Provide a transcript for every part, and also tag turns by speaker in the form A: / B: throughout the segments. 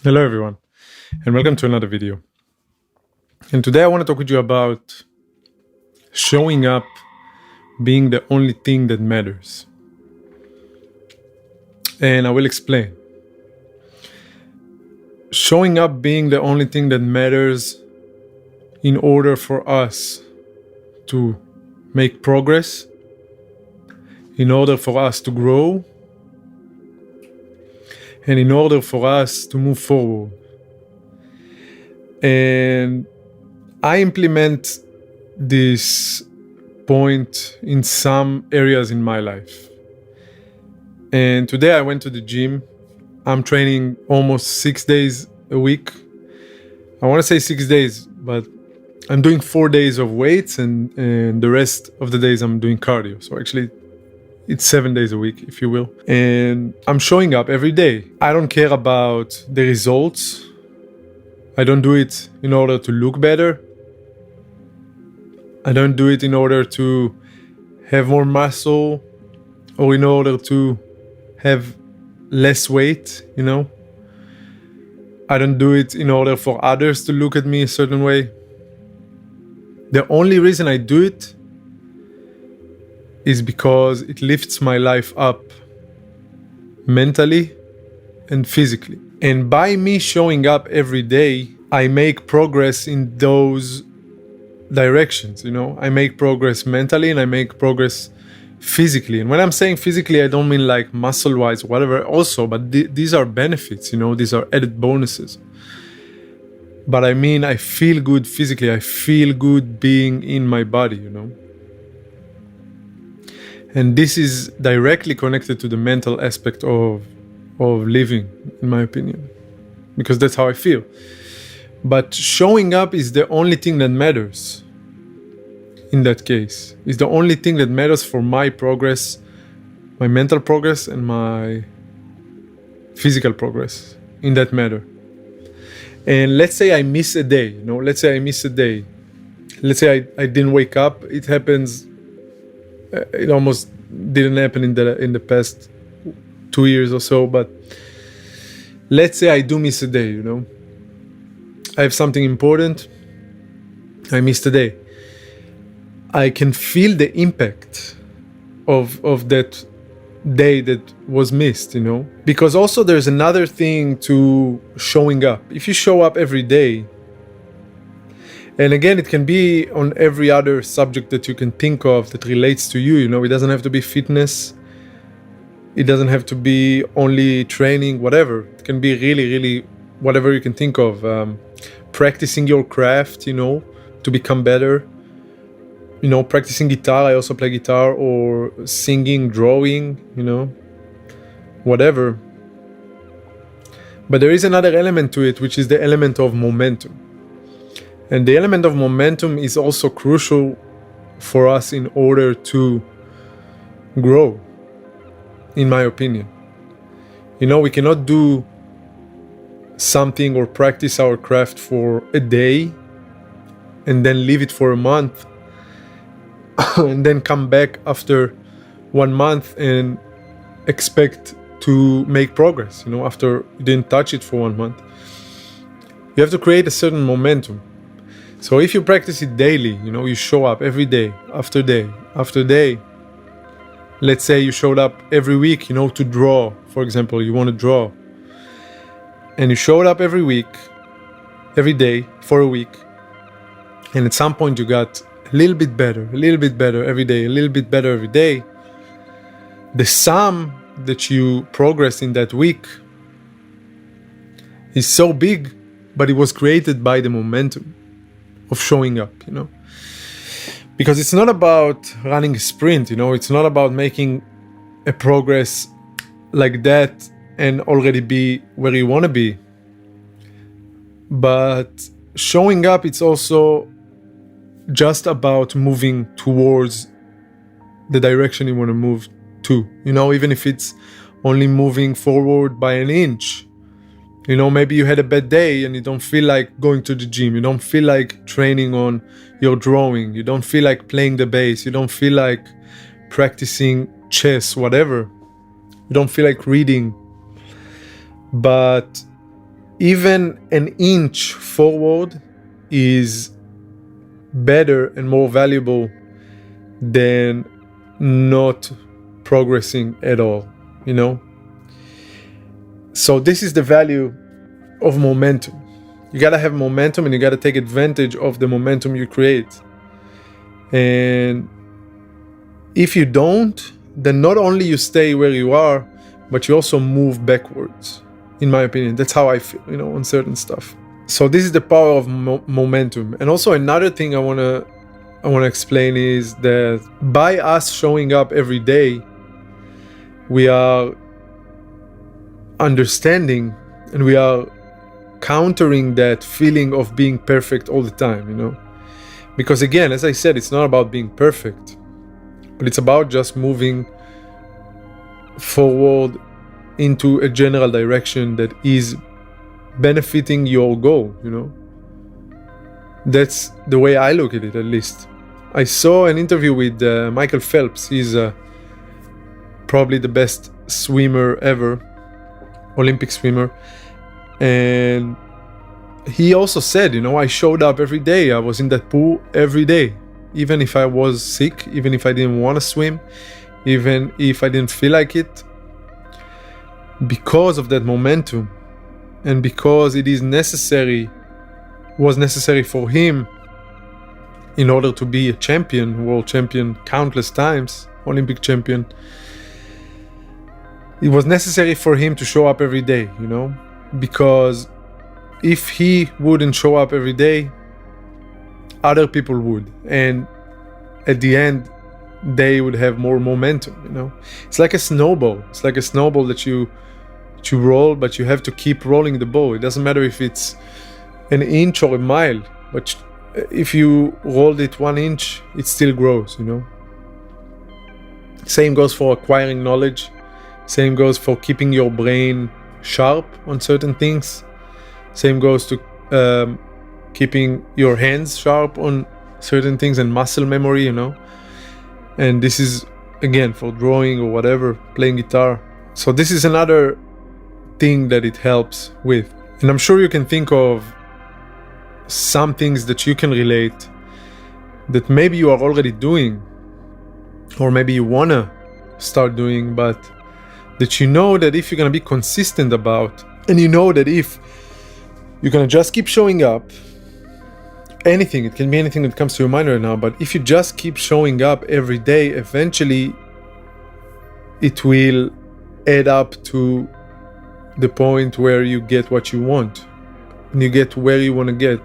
A: Hello everyone, and welcome to another video. And today I want to talk with you about showing up being the only thing that matters. And I will explain. Showing up being the only thing that matters in order for us to make progress, in order for us to grow, and in order for us to move forward. And I implement this point in some areas in my life. And today I went to the gym. I'm training almost 6 days a week. I want to say 6 days, but I'm doing 4 days of weights and the rest of the days I'm doing cardio. So actually it's 7 days a week, if you will. And I'm showing up every day. I don't care about the results. I don't do it in order to look better. I don't do it in order to have more muscle or in order to have less weight, I don't do it in order for others to look at me a certain way. The only reason I do it is because it lifts my life up mentally and physically. And by me showing up every day, I make progress in those directions, I make progress mentally and I make progress physically. And when I'm saying physically, I don't mean like muscle wise, whatever also, but these are benefits, these are added bonuses. But I mean, I feel good physically. I feel good being in my body, And this is directly connected to the mental aspect of living, in my opinion, because that's how I feel. But showing up is the only thing that matters. In that case, it's the only thing that matters for my progress, my mental progress and my physical progress in that matter. And let's say I miss a day, let's say I didn't wake up. It happens. It almost didn't happen in the past 2 years or so, but let's say I do miss a day, I have something important. I missed a day. I can feel the impact of that day that was missed, because also there's another thing to showing up. If you show up every day, and again, it can be on every other subject that you can think of that relates to you, it doesn't have to be fitness. It doesn't have to be only training, whatever. It can be really, really whatever you can think of. Practicing your craft, to become better. Practicing guitar. I also play guitar, or singing, drawing, whatever. But there is another element to it, which is the element of momentum. And the element of momentum is also crucial for us in order to grow, in my opinion. We cannot do something or practice our craft for a day and then leave it for a month and then come back after 1 month and expect to make progress, after you didn't touch it for 1 month. You have to create a certain momentum. So if you practice it daily, you show up every day, after day, after day. Let's say you showed up every week, to draw. For example, you want to draw. And you showed up every week, every day, for a week. And at some point you got a little bit better every day, a little bit better every day. The sum that you progress in that week is so big, but it was created by the momentum of showing up, because it's not about running a sprint, it's not about making a progress like that and already be where you want to be. But showing up, it's also just about moving towards the direction you want to move to, even if it's only moving forward by an inch. Maybe you had a bad day and you don't feel like going to the gym. You don't feel like training on your drawing. You don't feel like playing the bass. You don't feel like practicing chess, whatever. You don't feel like reading. But even an inch forward is better and more valuable than not progressing at all, you know? So this is the value of momentum. You gotta have momentum, and you gotta take advantage of the momentum you create. And if you don't, then not only you stay where you are, but you also move backwards, in my opinion. That's how I feel, you know, on certain stuff. So this is the power of momentum. And also another thing I wanna explain is that by us showing up every day, we are understanding and we are countering that feeling of being perfect all the time, you know? Because again, as I said, it's not about being perfect, but it's about just moving forward into a general direction that is benefiting your goal, you know? That's the way I look at it, at least. I saw an interview with Michael Phelps. He's probably the best swimmer ever, Olympic swimmer. And he also said, you know, I showed up every day. I was in that pool every day, even if I was sick, even if I didn't want to swim, even if I didn't feel like it, because of that momentum, and because it was necessary for him in order to be a champion, world champion countless times, Olympic champion. It was necessary for him to show up every day, you know, because if he wouldn't show up every day, other people would. And at the end, they would have more momentum, you know. It's like a snowball. It's like a snowball that you roll, but you have to keep rolling the ball. It doesn't matter if it's an inch or a mile, but if you rolled it 1 inch, it still grows, you know. Same goes for acquiring knowledge. Same goes for keeping your brain sharp on certain things. Same goes to keeping your hands sharp on certain things and muscle memory, you know. And this is, again, for drawing or whatever, playing guitar. So this is another thing that it helps with. And I'm sure you can think of some things that you can relate that maybe you are already doing, or maybe you wanna start doing, but that you know that if you're gonna be consistent about, and you know that if you're gonna just keep showing up, anything, it can be anything that comes to your mind right now, but if you just keep showing up every day, eventually it will add up to the point where you get what you want, and you get where you want to get,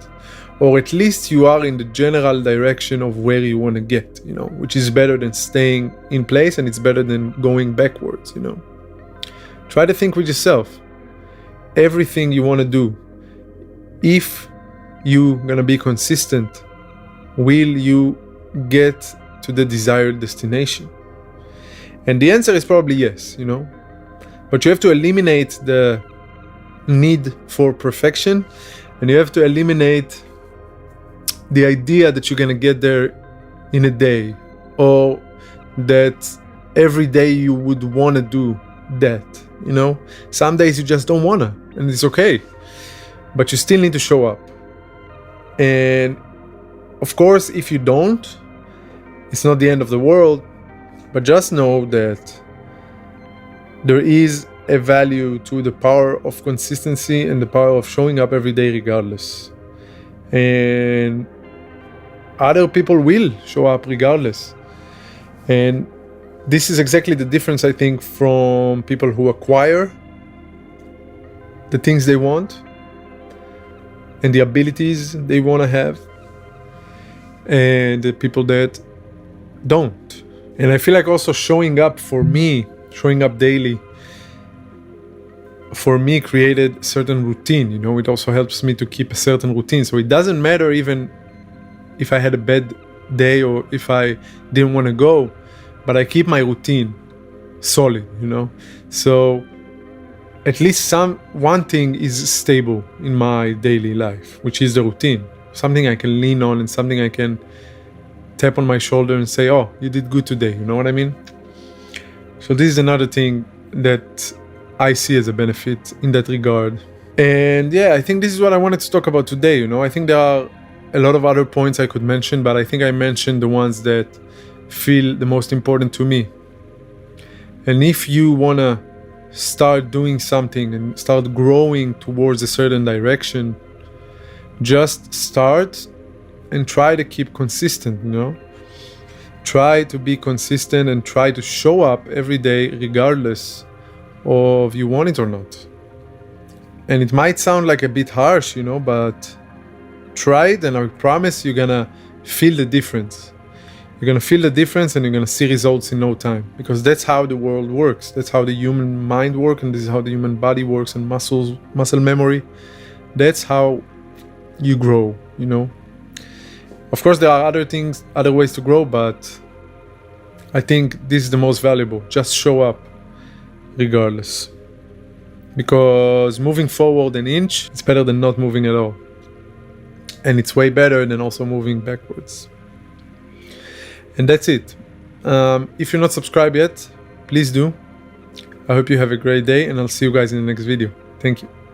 A: or at least you are in the general direction of where you want to get, you know, which is better than staying in place, and it's better than going backwards, you know. Try to think with yourself. Everything you want to do, if you're gonna be consistent, will you get to the desired destination? And the answer is probably yes, you know. But you have to eliminate the need for perfection, and you have to eliminate the idea that you're gonna get there in a day, or that every day you would wanna do that, you know. Some days you just don't wanna, and it's okay, but you still need to show up. And of course, if you don't, it's not the end of the world, but just know that there is a value to the power of consistency and the power of showing up every day regardless. And other people will show up regardless. And this is exactly the difference, I think, from people who acquire the things they want and the abilities they want to have, and the people that don't. And I feel like also showing up daily, for me, created a certain routine, you know. It also helps me to keep a certain routine. So it doesn't matter even if I had a bad day or if I didn't want to go, but I keep my routine solid, you know. So at least one thing is stable in my daily life, which is the routine. Something I can lean on and something I can tap on my shoulder and say, oh, you did good today, you know what I mean? So this is another thing that I see as a benefit in that regard. And yeah, I think this is what I wanted to talk about today. I think there are a lot of other points I could mention, but I think I mentioned the ones that feel the most important to me. And if you want to start doing something and start growing towards a certain direction, just start and try to keep consistent, Try to be consistent and try to show up every day regardless of you want it or not. And it might sound like a bit harsh, but try it and I promise you're gonna feel the difference. You're gonna feel the difference and you're gonna see results in no time, because that's how the world works. That's how the human mind works, and this is how the human body works, and muscle memory. That's how you grow, Of course, there are other ways to grow, but I think this is the most valuable. Just show up regardless. Because moving forward an inch, it's better than not moving at all. And it's way better than also moving backwards. And that's it. If you're not subscribed yet, please do. I hope you have a great day, and I'll see you guys in the next video. Thank you.